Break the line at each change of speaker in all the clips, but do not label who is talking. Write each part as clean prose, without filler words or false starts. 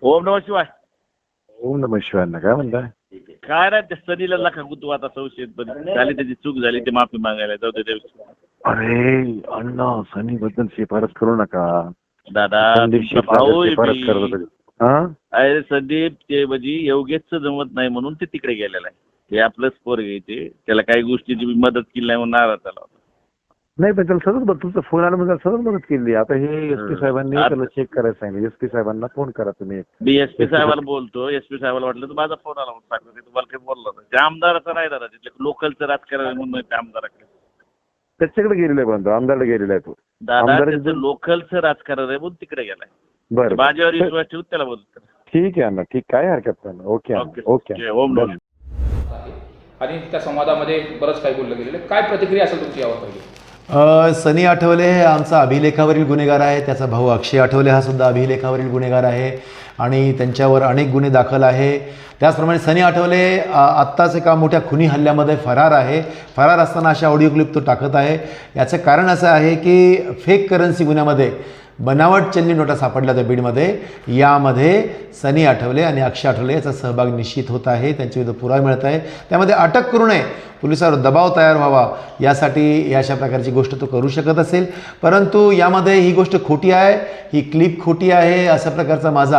ओम नमः शिवाय.
ओम नमः शिवाय. काय म्हणताय?
काय नाही त्या सनीला लखा गुतू आता संशयित झाली, त्याची चूक झाली, ते माफी मागायला जाऊ दे.
अरे अण्णा, सनी बद्दल शिफारस करू नका.
दादा
संदीप
तुमचा भाऊ आहे
शिफारस
मी.
करत होते. हा
अरे संदीप ते म्हणजे योगेशचं जमत नाही म्हणून ते तिकडे गेलेला आहे. ते आपलंच पोर घ्यायचे, त्याला काही गोष्टीची मी मदत केली नाही म्हणून नाराज झाला होता.
नाही पण त्याला सतत तुमचा फोन आला म्हणजे सतत मदत केली. आता हे एसपी साहेबांनी त्याला चेक करायला सांगितलं. एसपी साहेबांना फोन करा तुम्ही.
मी एसपी साहेबाला बोलतो. एसपी साहेबाला वाटलं तर माझा फोन आला म्हणून सांगतो. ते तुम्हाला काही बोलला होता. त्या आमदाराचं नाही दादा, तिथल्या लोकलचं राजकारण म्हणून त्या आमदाराकडे.
त्याच्याकडे गेलेला आहे, पण आमदारकडे गेलेला आहे तो.
दादा त्याचं लोकलचं राजकारण आहे म्हणून तिकडे गेलाय.
बरं
माझ्यावर विश्वास ठेवून त्याला बोलतो.
ठीक आहे अण्णा, ठीक, काय हरकत नाही. Okay okay.
ओम नमः.
आणि त्या संवादामध्ये बरंच काही बोललं गेलेलं. काय प्रतिक्रिया असेल तुमची यावर पहिली?
सनी आठवले हे आमचा अभिलेखावरील गुन्हेगार आहे. त्याचा भाऊ अक्षय आठवले हा सुद्धा अभिलेखावरील गुन्हेगार आहे आणि त्यांच्यावर अनेक गुन्हे दाखल आहे. त्याचप्रमाणे सनी आठवले आत्ताच एका मोठ्या खुनी हल्ल्यामध्ये फरार आहे. फरार असताना अशा ऑडिओ क्लिप तो टाकत आहे. याचं कारण असं आहे की फेक करन्सी गुन्ह्यामध्ये बनावट चलनी नोटा सापडल्या होत्या बीडमध्ये. यामध्ये सनी आठवले आणि अक्षय आठवले याचा सहभाग निश्चित होत आहे. त्यांच्याविरुद्ध पुरावा मिळत आहे. त्यामध्ये अटक करू नये, पोलिसांवर दबाव तयार व्हावा यासाठी अशा प्रकारची गोष्ट तो करू शकत असेल. परंतु यामध्ये ही गोष्ट खोटी आहे, ही क्लिप खोटी आहे. अशा प्रकारचा माझा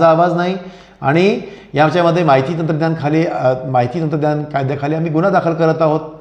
आवाज नाही. आणि याच्यामध्ये माहिती तंत्रज्ञान कायद्याखाली आम्ही गुन्हा दाखल करत आहोत.